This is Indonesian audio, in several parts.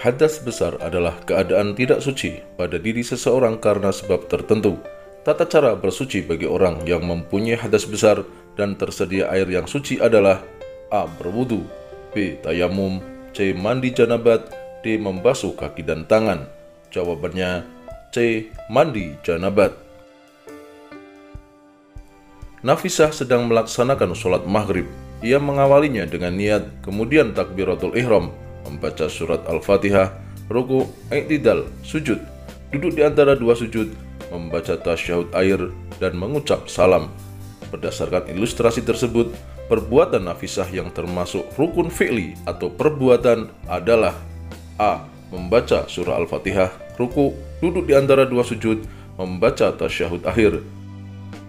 Hadas besar adalah keadaan tidak suci pada diri seseorang karena sebab tertentu. Tata cara bersuci bagi orang yang mempunyai hadas besar dan tersedia air yang suci adalah: A. Berwudu, B. Tayamum, C. Mandi janabat, D. Membasuh kaki dan tangan. Jawabannya C. Mandi janabat. Nafisah sedang melaksanakan sholat maghrib. Ia mengawalinya dengan niat, kemudian takbiratul ihram, membaca surat Al-Fatihah, ruku, i'tidal, sujud, duduk di antara dua sujud, membaca tasyahud air, dan mengucap salam. Berdasarkan ilustrasi tersebut, perbuatan nafisah yang termasuk rukun fi'li atau perbuatan adalah: A. Membaca surah Al-Fatihah, ruku, duduk di antara dua sujud, membaca tasyahud akhir.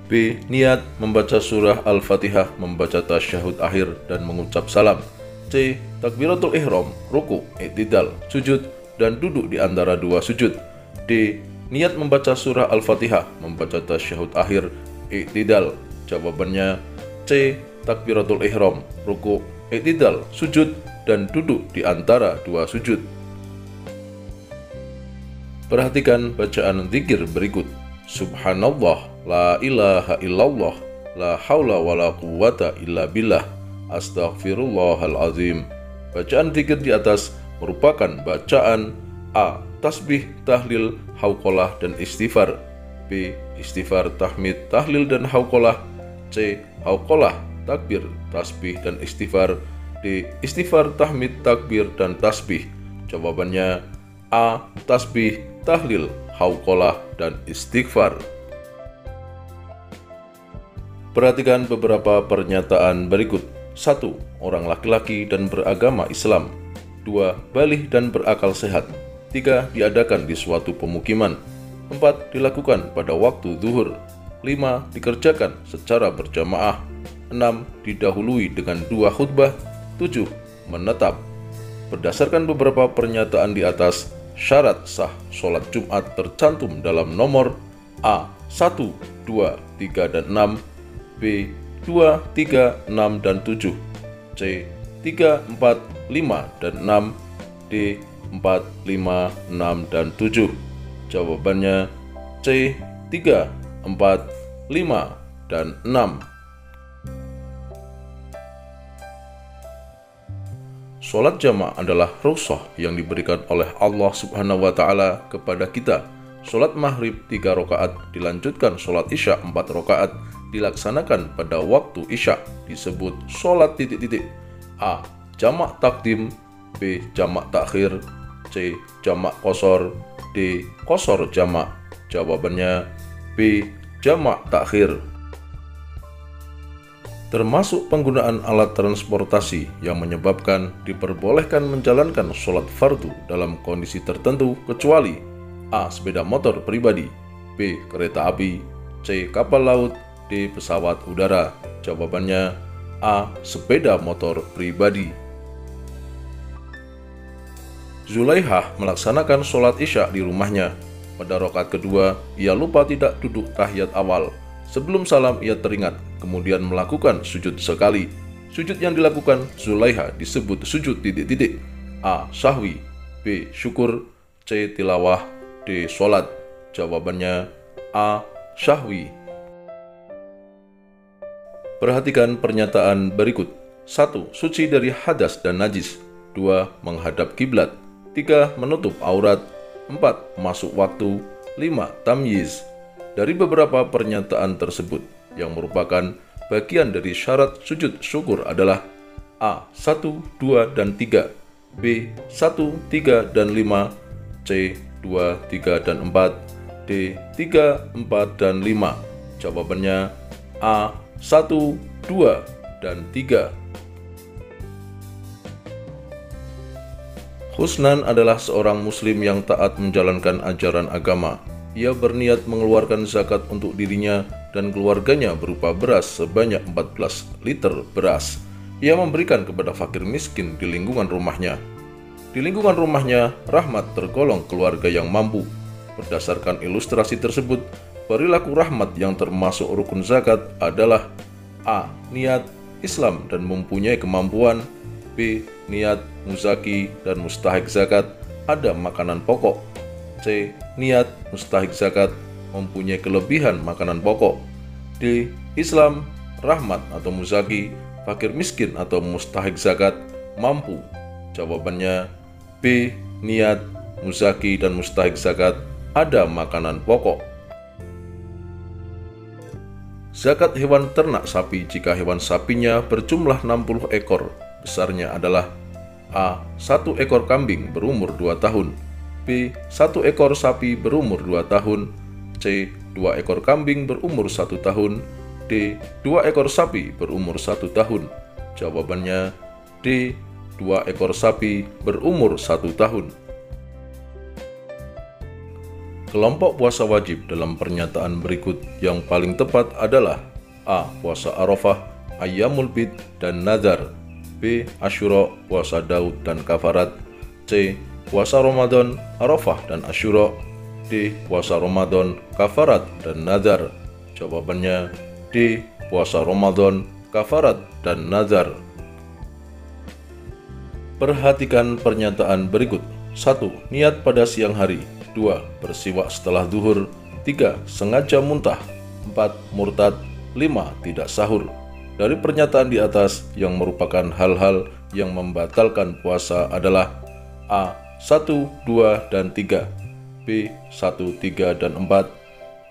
B. Niat membaca surah Al-Fatihah, membaca tasyahud akhir, dan mengucap salam. C. Takbiratul ihram, ruku, i'tidal, sujud, dan duduk di antara dua sujud. D. Niat membaca surah Al-Fatihah, membaca tasyahud akhir, i'tidal. Jawabannya C. Takbiratul ihram, ruku, i'tidal, sujud, dan duduk di antara dua sujud. Perhatikan bacaan zikir berikut. Subhanallah, la ilaha illallah, la haula wa la quwwata illa billah, astaghfirullahalazim. Bacaan zikir di atas merupakan bacaan: A. Tasbih, tahlil, hauqalah, dan istighfar. B. Istighfar, tahmid, tahlil, dan hauqalah. C. Hauqalah, takbir, tasbih, dan istighfar. D. Istighfar, tahmid, takbir, dan tasbih. Jawabannya A. Tasbih, tahlil, hauqalah, dan istighfar. Perhatikan beberapa pernyataan berikut. 1. Orang laki-laki dan beragama Islam. 2. Balih dan berakal sehat. 3. Diadakan di suatu pemukiman. 4. Dilakukan pada waktu zuhur. 5. Dikerjakan secara berjamaah. 6. Didahului dengan 2 khutbah. 7. Menetap. Berdasarkan beberapa pernyataan di atas, syarat sah sholat Jumat tercantum dalam nomor: A. 1, 2, 3, dan 6, B. 2, 3, 6, dan 7, C. 3, 4, 5, dan 6, D. 4, 5, 6, dan 7. Jawabannya C. 3, 4, 5, dan 6. Sholat jamaah adalah rukhsah yang diberikan oleh Allah Subhanahu wa Ta'ala kepada kita. Sholat maghrib 3 rakaat dilanjutkan sholat isya 4 rakaat dilaksanakan pada waktu isya disebut sholat titik-titik. A. Jamak takdim, B. Jamak takhir, C. Jamak qasar, D. Qasar jamak. Jawabannya B. Jamak takhir. Termasuk penggunaan alat transportasi yang menyebabkan diperbolehkan menjalankan sholat fardu dalam kondisi tertentu kecuali: A. Sepeda motor pribadi, B. Kereta api, C. Kapal laut, D. Pesawat udara. Jawabannya A. Sepeda motor pribadi. Zulaihah melaksanakan sholat isya di rumahnya. Pada rakaat kedua, ia lupa tidak duduk tahiyat awal. Sebelum salam ia teringat, kemudian melakukan sujud sekali. Sujud yang dilakukan Zulaihah disebut sujud titik-titik. A. Sahwi, B. Syukur, C. Tilawah, D. Sholat. Jawabannya A. Sahwi. Perhatikan pernyataan berikut. 1. Suci dari hadas dan najis. 2. Menghadap kiblat. 3. Menutup aurat. 4. Masuk waktu. 5. Tamyiz. Dari beberapa pernyataan tersebut, yang merupakan bagian dari syarat sujud syukur adalah: A. 1, 2, dan 3, B. 1, 3, dan 5, C. 2, 3, dan 4, D. 3, 4, dan 5. Jawabannya A. 1, 2, dan 3. Husnan adalah seorang muslim yang taat menjalankan ajaran agama. Ia berniat mengeluarkan zakat untuk dirinya dan keluarganya berupa beras sebanyak 14 liter beras. Ia memberikan kepada fakir miskin di lingkungan rumahnya. Di lingkungan rumahnya, Rahmat tergolong keluarga yang mampu. Berdasarkan ilustrasi tersebut, perilaku Rahmat yang termasuk rukun zakat adalah: A. Niat Islam dan mempunyai kemampuan, B. Niat muzaki dan mustahik zakat, ada makanan pokok. C. Niat mustahik zakat mempunyai kelebihan makanan pokok. D. Islam, rahmat atau muzaki, fakir miskin atau mustahik zakat, mampu. Jawabannya B. Niat, muzaki, dan mustahik zakat ada makanan pokok. Zakat hewan ternak sapi jika hewan sapinya berjumlah 60 ekor, besarnya adalah A. 1 ekor kambing berumur 2 tahun, B. 1 ekor sapi berumur 2 tahun, C. 2 ekor kambing berumur 1 tahun, D. 2 ekor sapi berumur 1 tahun. Jawabannya D. 2 ekor sapi berumur 1 tahun. Kelompok puasa wajib dalam pernyataan berikut yang paling tepat adalah A. Puasa Arafah, Ayyamul Bid, dan Nazar, B. Asyura, puasa Daud dan Kafarat, C. Puasa Ramadan, Arafah dan Asyura, D. Puasa Ramadan, Kafarat dan Nazar. Jawabannya D. Puasa Ramadan, Kafarat dan Nazar. Perhatikan pernyataan berikut. 1. Niat pada siang hari. 2. Bersiwak setelah duhur. 3. Sengaja muntah. 4. Murtad. 5. Tidak sahur. Dari pernyataan di atas yang merupakan hal-hal yang membatalkan puasa adalah A. 1, 2, dan 3, B. 1, 3, dan 4,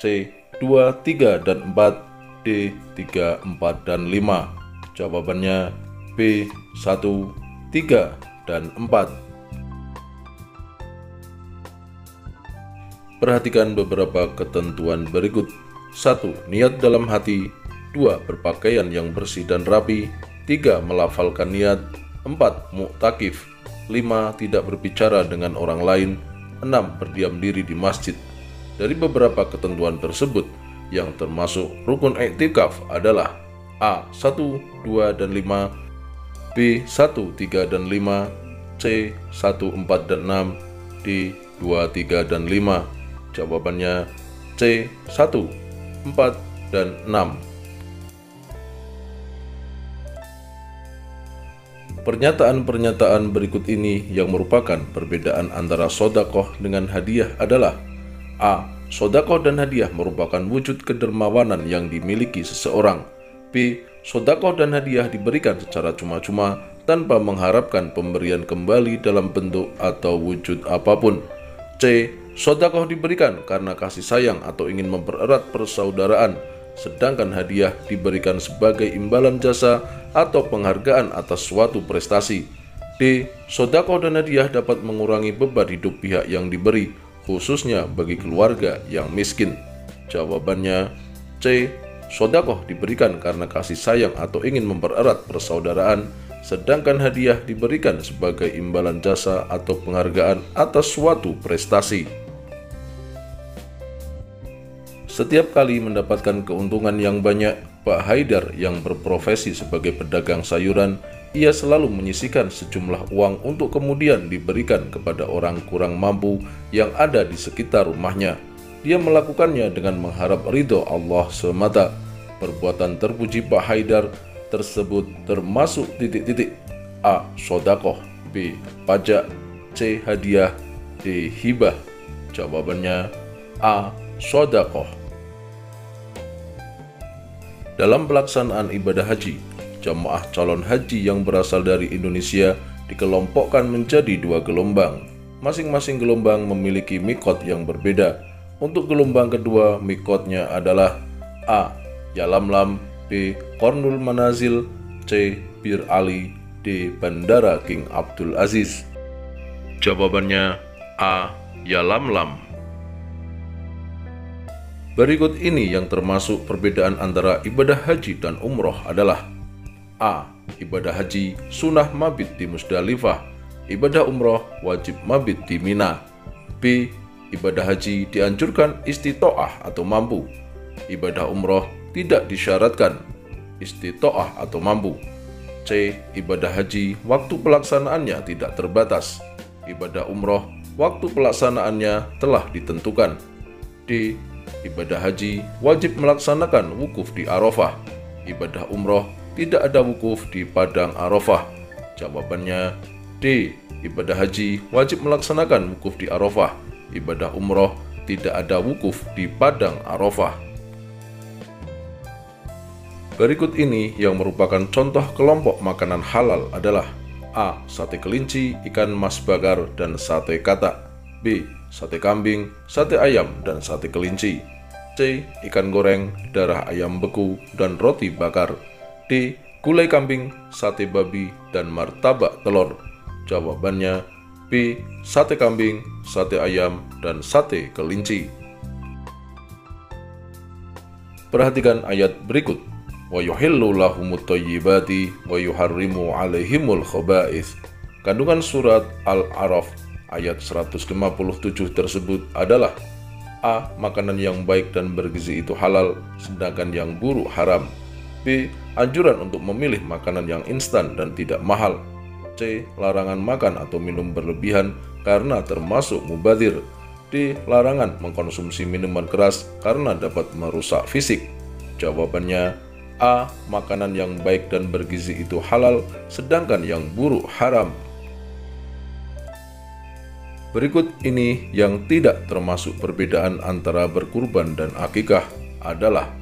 C. 2, 3, dan 4, D. 3, 4, dan 5. Jawabannya B. 1, 3, dan 4. Perhatikan beberapa ketentuan berikut. 1. Niat dalam hati. 2. Berpakaian yang bersih dan rapi. 3. Melafalkan niat. 4. Mu'takif. 5. Tidak berbicara dengan orang lain. 6. Berdiam diri di masjid. Dari beberapa ketentuan tersebut, yang termasuk rukun i'tikaf adalah A. 1, 2, dan 5, B. 1, 3, dan 5, C. 1, 4, dan 6, D. 2, 3, dan 5. Jawabannya C. 1, 4, dan 6. Pernyataan-pernyataan berikut ini yang merupakan perbedaan antara sodakoh dengan hadiah adalah A. Sodakoh dan hadiah merupakan wujud kedermawanan yang dimiliki seseorang. B. Sodakoh dan hadiah diberikan secara cuma-cuma tanpa mengharapkan pemberian kembali dalam bentuk atau wujud apapun. C. Sodakoh diberikan karena kasih sayang atau ingin mempererat persaudaraan, sedangkan hadiah diberikan sebagai imbalan jasa atau penghargaan atas suatu prestasi. D. Sodakoh dan hadiah dapat mengurangi beban hidup pihak yang diberi, khususnya bagi keluarga yang miskin. Jawabannya C. Sodakoh diberikan karena kasih sayang atau ingin mempererat persaudaraan, sedangkan hadiah diberikan sebagai imbalan jasa atau penghargaan atas suatu prestasi. Setiap kali mendapatkan keuntungan yang banyak, Pak Haidar yang berprofesi sebagai pedagang sayuran, ia selalu menyisihkan sejumlah uang untuk kemudian diberikan kepada orang kurang mampu yang ada di sekitar rumahnya. Dia melakukannya dengan mengharap ridho Allah semata. Perbuatan terpuji Pak Haidar tersebut termasuk A. Sodakoh, B. Pajak, C. Hadiah, D. Hibah. Jawabannya A. Sodakoh. Dalam pelaksanaan ibadah haji, jamaah calon haji yang berasal dari Indonesia dikelompokkan menjadi 2 gelombang. Masing-masing gelombang memiliki mikot yang berbeda. Untuk gelombang kedua, mikotnya adalah A. Yalamlam, B. Qornul Manazil, C. Bir Ali, D. Bandara King Abdul Aziz. Jawabannya A. Yalamlam. Berikut ini yang termasuk perbedaan antara ibadah haji dan umroh adalah A. Ibadah haji sunnah mabit di Musdalifah, ibadah umroh wajib mabit di Mina. B. Ibadah haji dianjurkan istitoah atau mampu, ibadah umroh tidak disyaratkan istitoah atau mampu. C. Ibadah haji waktu pelaksanaannya tidak terbatas, ibadah umroh waktu pelaksanaannya telah ditentukan. D. Ibadah haji wajib melaksanakan wukuf di Arafah, ibadah umroh tidak ada wukuf di padang Arafah. Jawabannya D. ibadah haji wajib melaksanakan wukuf di Arafah. Ibadah umroh tidak ada wukuf di padang Arafah. Berikut ini yang merupakan contoh kelompok makanan halal adalah: A. Sate kelinci, ikan mas bakar, dan sate katak. B. Sate kambing, sate ayam, dan sate kelinci. C. Ikan goreng, darah ayam beku, dan roti bakar. D. Gulai kambing, sate babi, dan martabak telur. Jawabannya B. Sate kambing, sate ayam, dan sate kelinci. Perhatikan ayat berikut. Wa yuhillu lahumut thayyibati wa yuharrimu 'alaihimul khaba'ith. Kandungan surat Al-A'raf ayat 157 tersebut adalah: A. Makanan yang baik dan bergizi itu halal, sedangkan yang buruk haram. B. Anjuran untuk memilih makanan yang instan dan tidak mahal. C. Larangan makan atau minum berlebihan karena termasuk mubadzir. D. Larangan mengkonsumsi minuman keras karena dapat merusak fisik. Jawabannya A. Makanan yang baik dan bergizi itu halal, sedangkan yang buruk haram. Berikut ini yang tidak termasuk perbedaan antara berkurban dan akikah adalah: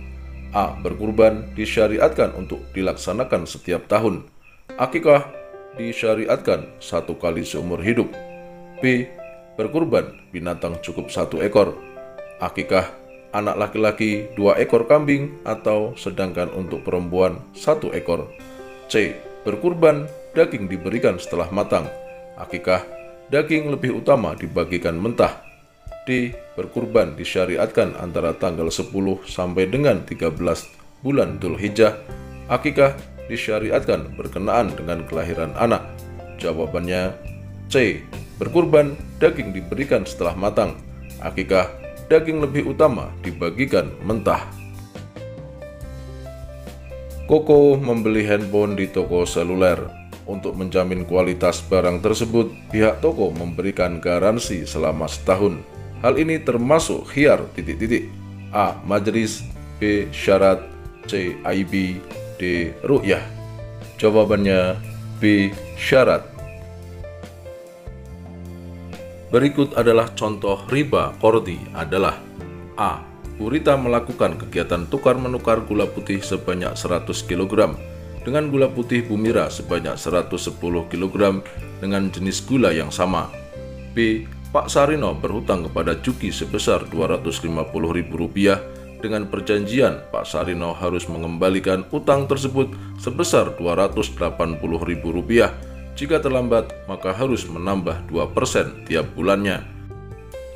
A. Berkurban disyariatkan untuk dilaksanakan setiap tahun. Akikah disyariatkan 1 kali seumur hidup. B. Berkurban binatang cukup 1 ekor. Akikah anak laki-laki 2 ekor kambing, atau sedangkan untuk perempuan 1 ekor. C. Berkurban daging diberikan setelah matang. Akikah daging lebih utama dibagikan mentah. D. Berkurban disyariatkan antara tanggal 10 sampai dengan 13 bulan Dzulhijjah. Akikah disyariatkan berkenaan dengan kelahiran anak. Jawabannya C. Berkurban daging diberikan setelah matang. Akikah daging lebih utama dibagikan mentah. Koko membeli handphone di toko seluler. Untuk menjamin kualitas barang tersebut, pihak toko memberikan garansi selama setahun. Hal ini termasuk khiyar ... A. Majlis, B. Syarat, C. AIB, D. Ru'yah. Jawabannya B. Syarat. Berikut adalah contoh riba qardi adalah: A. Burita melakukan kegiatan tukar-menukar gula putih sebanyak 100 kg dengan gula putih Bumira sebanyak 110 kg dengan jenis gula yang sama. B. Pak Sarino berhutang kepada Juki sebesar Rp250.000 dengan perjanjian Pak Sarino harus mengembalikan utang tersebut sebesar Rp280.000. Jika terlambat, maka harus menambah 2% tiap bulannya.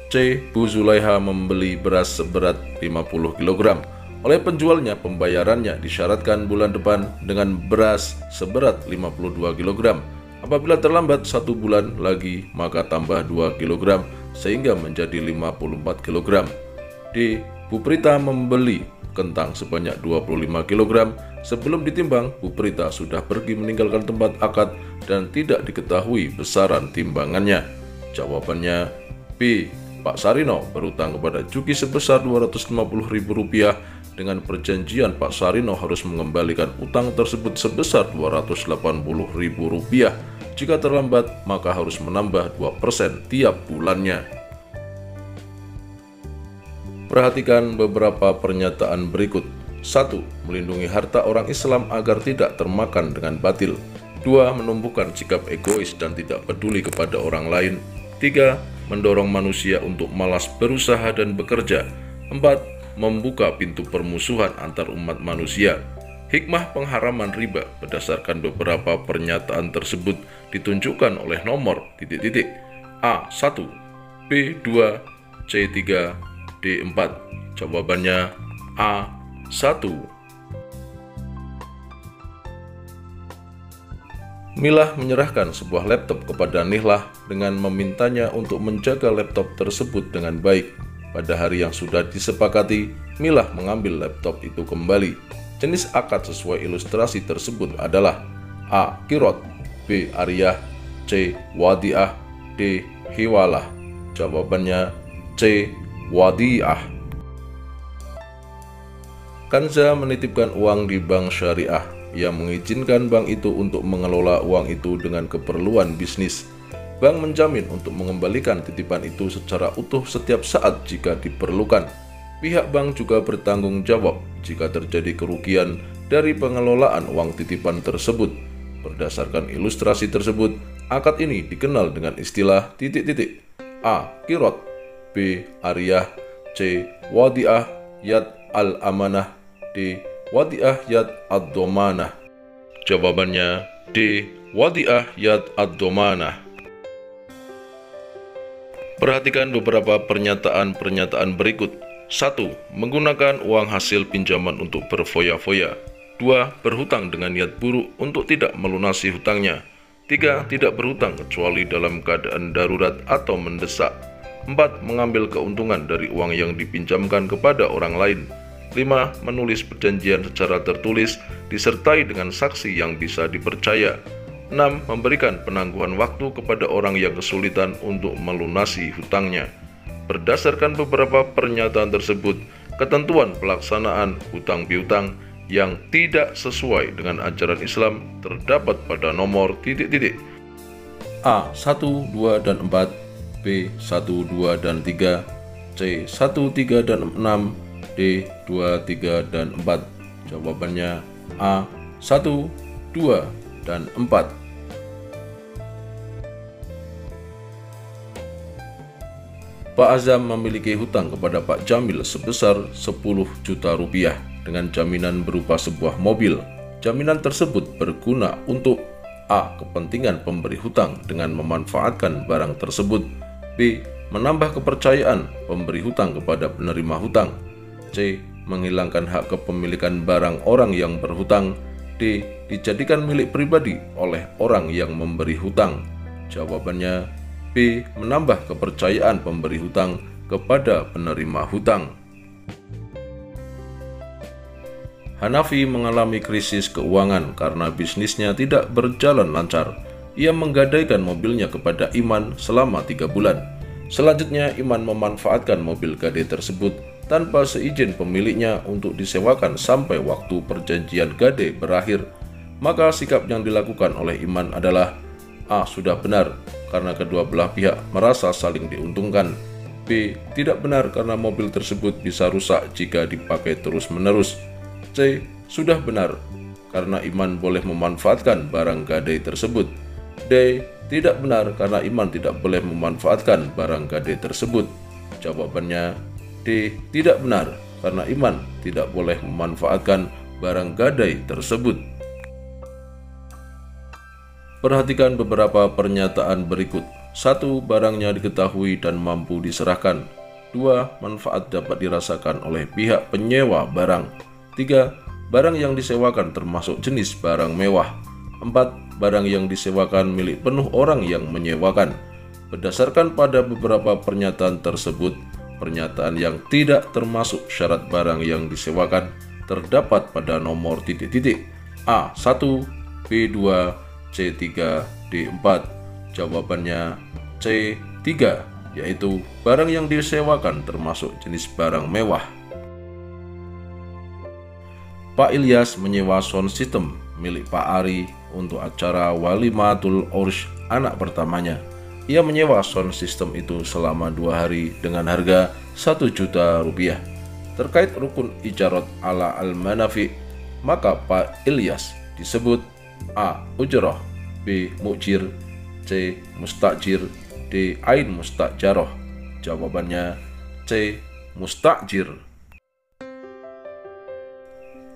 C. Bu Zulaiha membeli beras seberat 50 kg. Oleh penjualnya, pembayarannya disyaratkan bulan depan dengan beras seberat 52 kg. Apabila terlambat 1 bulan lagi, maka tambah 2 kg sehingga menjadi 54 kg. D. Bu Prita membeli kentang sebanyak 25 kg. Sebelum ditimbang, Bu Prita sudah pergi meninggalkan tempat akad dan tidak diketahui besaran timbangannya. Jawabannya B. Pak Sarino berutang kepada Juki sebesar Rp250.000 dengan perjanjian Pak Sarino harus mengembalikan utang tersebut sebesar Rp280.000. Jika terlambat, maka harus menambah 2% tiap bulannya. Perhatikan beberapa pernyataan berikut. 1. Melindungi harta orang Islam agar tidak termakan dengan batil. 2. Menumbuhkan sikap egois dan tidak peduli kepada orang lain. 3. Mendorong manusia untuk malas berusaha dan bekerja. 4. Membuka pintu permusuhan antar umat manusia. Hikmah pengharaman riba berdasarkan beberapa pernyataan tersebut ditunjukkan oleh nomor ... A1, B2, C3, D4. Jawabannya A1. Milah menyerahkan sebuah laptop kepada Nihlah dengan memintanya untuk menjaga laptop tersebut dengan baik. Pada hari yang sudah disepakati, Milah mengambil laptop itu kembali. Jenis akad sesuai ilustrasi tersebut adalah: A. Kirot, B. Ariyah, C. Wadiah, D. Hiwalah. Jawabannya C. Wadiah. Kanza menitipkan uang di bank syariah. Ia mengizinkan bank itu untuk mengelola uang itu dengan keperluan bisnis. Bank menjamin untuk mengembalikan titipan itu secara utuh setiap saat jika diperlukan. Pihak bank juga bertanggung jawab jika terjadi kerugian dari pengelolaan uang titipan tersebut. Berdasarkan ilustrasi tersebut, akad ini dikenal dengan istilah A. Qirot, B. Ariyah, C. Wadi'ah Yad al-Amanah, D. Wadi'ah Yad ad-Domanah. Jawabannya D. Wadi'ah Yad ad-Domanah. Perhatikan beberapa pernyataan berikut. 1. Menggunakan uang hasil pinjaman untuk berfoya-foya. 2. Berhutang dengan niat buruk untuk tidak melunasi hutangnya. 3. Tidak berhutang kecuali dalam keadaan darurat atau mendesak. 4. Mengambil keuntungan dari uang yang dipinjamkan kepada orang lain. 5. Menulis perjanjian secara tertulis disertai dengan saksi yang bisa dipercaya. 6. Memberikan penangguhan waktu kepada orang yang kesulitan untuk melunasi hutangnya. Berdasarkan beberapa pernyataan tersebut, ketentuan pelaksanaan hutang piutang yang tidak sesuai dengan ajaran Islam terdapat pada nomor A. 1, 2, dan 4, B. 1, 2, dan 3, C. 1, 3, dan 6, D. 2, 3, dan 4. Jawabannya A. 1, 2, dan 4. Pak Azam memiliki hutang kepada Pak Jamil sebesar 10 juta rupiah dengan jaminan berupa sebuah mobil. Jaminan tersebut berguna untuk A. Kepentingan pemberi hutang dengan memanfaatkan barang tersebut, B. Menambah kepercayaan pemberi hutang kepada penerima hutang, C. Menghilangkan hak kepemilikan barang orang yang berhutang, D. Dijadikan milik pribadi oleh orang yang memberi hutang. Jawabannya B. Menambah kepercayaan pemberi hutang kepada penerima hutang. Hanafi mengalami krisis keuangan karena bisnisnya tidak berjalan lancar. Ia menggadaikan mobilnya kepada Iman selama 3 bulan. Selanjutnya, Iman memanfaatkan mobil gadai tersebut tanpa seizin pemiliknya untuk disewakan sampai waktu perjanjian gadai berakhir. Maka sikap yang dilakukan oleh Iman adalah A. Sudah benar karena kedua belah pihak merasa saling diuntungkan. B. Tidak benar karena mobil tersebut bisa rusak jika dipakai terus-menerus. C. Sudah benar karena Iman boleh memanfaatkan barang gadai tersebut. D. Tidak benar karena Iman tidak boleh memanfaatkan barang gadai tersebut. Jawabannya D. Tidak benar karena Iman tidak boleh memanfaatkan barang gadai tersebut. Perhatikan beberapa pernyataan berikut. 1. Barangnya diketahui dan mampu diserahkan. 2. Manfaat dapat dirasakan oleh pihak penyewa barang. 3. Barang yang disewakan termasuk jenis barang mewah. 4. Barang yang disewakan milik penuh orang yang menyewakan. Berdasarkan pada beberapa pernyataan tersebut, pernyataan yang tidak termasuk syarat barang yang disewakan terdapat pada nomor A. 1, B2, C3, D4. Jawabannya C3, yaitu barang yang disewakan termasuk jenis barang mewah. Pak Ilyas menyewa sound system milik Pak Ari untuk acara Walimatul Ursh anak pertamanya. Ia menyewa sound system itu selama 2 hari dengan harga 1 juta rupiah. Terkait rukun ijarot ala al-manafi, maka Pak Ilyas disebut A. Ujroh, B. Mujir, C. Mustajir, D. Ain Mustajaroh. Jawabannya C. Mustajir.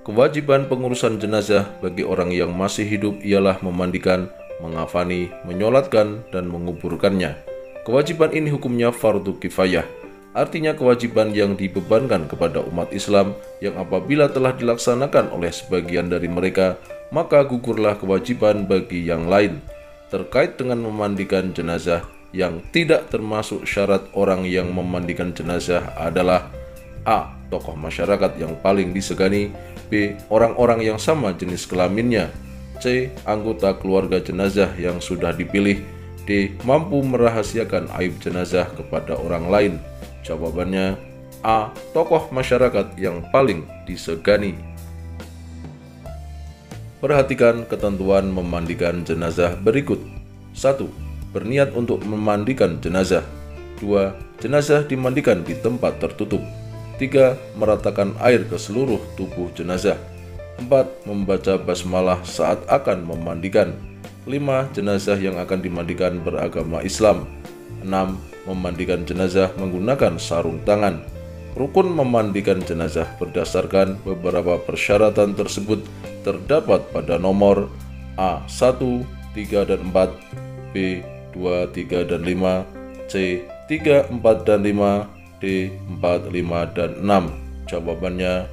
Kewajiban pengurusan jenazah bagi orang yang masih hidup ialah memandikan, mengafani, menyolatkan, dan menguburkannya. Kewajiban ini hukumnya fardu kifayah, artinya kewajiban yang dibebankan kepada umat Islam yang apabila telah dilaksanakan oleh sebagian dari mereka, maka gugurlah kewajiban bagi yang lain. Terkait dengan memandikan jenazah, yang tidak termasuk syarat orang yang memandikan jenazah adalah A. Tokoh masyarakat yang paling disegani, B. Orang-orang yang sama jenis kelaminnya, C. Anggota keluarga jenazah yang sudah dipilih, D. Mampu merahasiakan aib jenazah kepada orang lain. Jawabannya A. Tokoh masyarakat yang paling disegani. Perhatikan ketentuan memandikan jenazah berikut. 1. berniat untuk memandikan jenazah. 2. Jenazah dimandikan di tempat tertutup. 3. Meratakan air ke seluruh tubuh jenazah. 4. Membaca basmalah saat akan memandikan. 5. Jenazah yang akan dimandikan beragama Islam. 6. Memandikan jenazah menggunakan sarung tangan. Rukun memandikan jenazah berdasarkan beberapa persyaratan tersebut terdapat pada nomor A. 1, 3, dan 4, B. 2, 3, dan 5, C. 3, 4, dan 5, D. 4, 5, dan 6. Jawabannya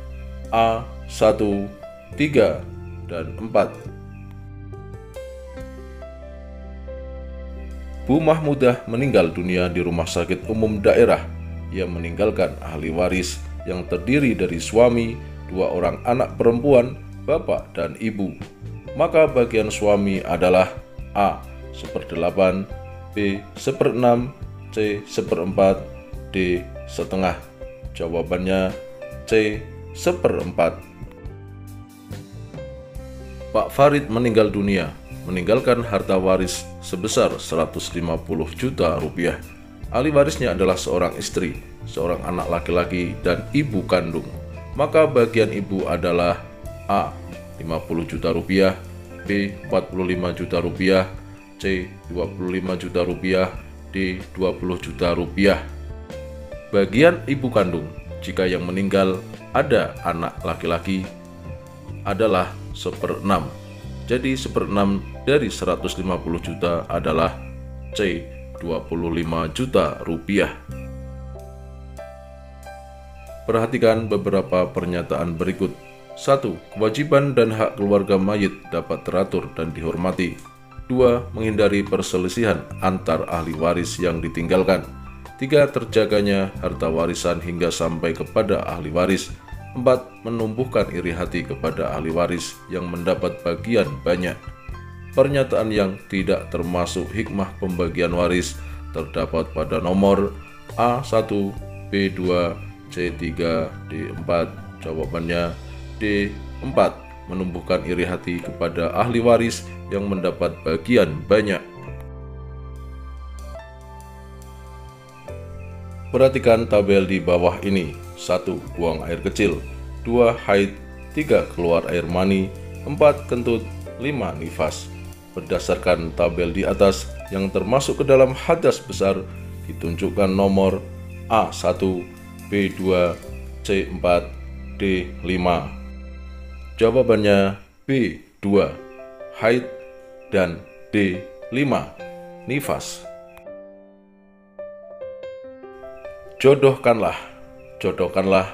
A. 1, 3, dan 4. Bu Mahmudah meninggal dunia di rumah sakit umum daerah. Ia meninggalkan ahli waris yang terdiri dari suami, 2 orang anak perempuan, bapak dan ibu. Maka bagian suami adalah A. 1/8, B. 1/6, C. 1/4, D. setengah. Jawabannya C. 1/4. Pak Farid meninggal dunia, meninggalkan harta waris sebesar 150 juta rupiah. Ahli warisnya adalah seorang istri, seorang anak laki-laki, dan ibu kandung. Maka bagian ibu adalah A. 50 juta rupiah, B. 45 juta rupiah, C. 25 juta rupiah, D. 20 juta rupiah. Bagian ibu kandung, jika yang meninggal ada anak laki-laki, adalah 1/6. Jadi 1/6 dari 150 juta adalah C. 25 juta rupiah. Perhatikan beberapa pernyataan berikut. 1. Kewajiban dan hak keluarga mayit dapat teratur dan dihormati. 2. Menghindari perselisihan antar ahli waris yang ditinggalkan. 3. Terjaganya harta warisan hingga sampai kepada ahli waris. 4. Menumbuhkan iri hati kepada ahli waris yang mendapat bagian banyak. Pernyataan yang tidak termasuk hikmah pembagian waris terdapat pada nomor A1, B2, C3, D4. Jawabannya D4. Menumbuhkan iri hati kepada ahli waris yang mendapat bagian banyak. Perhatikan tabel di bawah ini. 1. Buang air kecil. 2. Haid. 3. Keluar air mani. 4. Kentut. 5. Nifas. Berdasarkan tabel di atas yang termasuk ke dalam hadas besar, ditunjukkan nomor A1, B2, C4, D5. Jawabannya B2, haid, dan D5, nifas. Jodohkanlah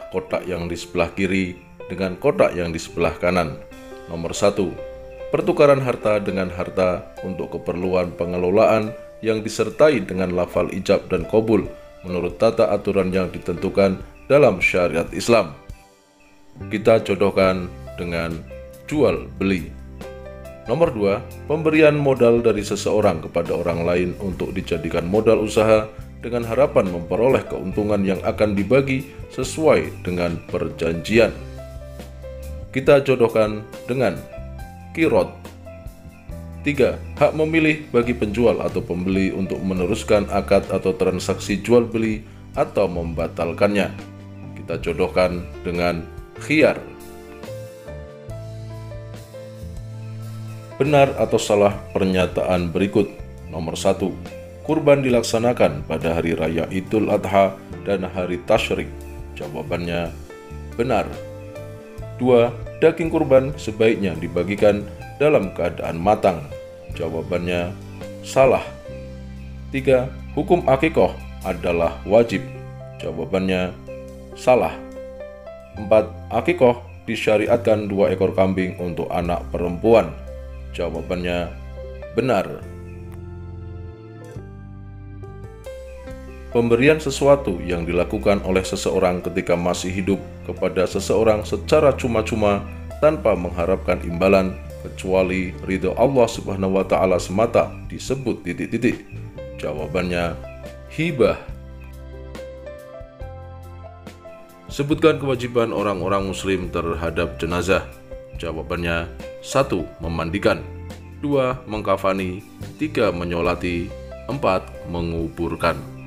kotak yang di sebelah kiri dengan kotak yang di sebelah kanan. Nomor 1. Pertukaran harta dengan harta untuk keperluan pengelolaan yang disertai dengan lafal ijab dan qabul menurut tata aturan yang ditentukan dalam syariat Islam. Kita jodohkan dengan jual beli. Nomor 2. Pemberian modal dari seseorang kepada orang lain untuk dijadikan modal usaha dengan harapan memperoleh keuntungan yang akan dibagi sesuai dengan perjanjian. Kita jodohkan dengan kirot. 3. Hak memilih bagi penjual atau pembeli untuk meneruskan akad atau transaksi jual beli atau membatalkannya. Kita jodohkan dengan khiyar. Benar atau salah pernyataan berikut. Nomor 1. Kurban dilaksanakan pada hari raya Idul Adha dan hari Tasyrik. Jawabannya benar. 2. Daging kurban sebaiknya dibagikan dalam keadaan matang. Jawabannya salah. 3. Hukum akikoh adalah wajib. Jawabannya salah. 4. Akikoh disyariatkan 2 ekor kambing untuk anak perempuan. Jawabannya benar. Pemberian sesuatu yang dilakukan oleh seseorang ketika masih hidup kepada seseorang secara cuma-cuma tanpa mengharapkan imbalan kecuali ridho Allah Subhanahu wa Ta'ala semata disebut titik-titik. Jawabannya hibah. Sebutkan kewajiban orang-orang muslim terhadap jenazah. Jawabannya 1. Memandikan. 2. Mengkafani. 3. Menyolati. 4. Menguburkan.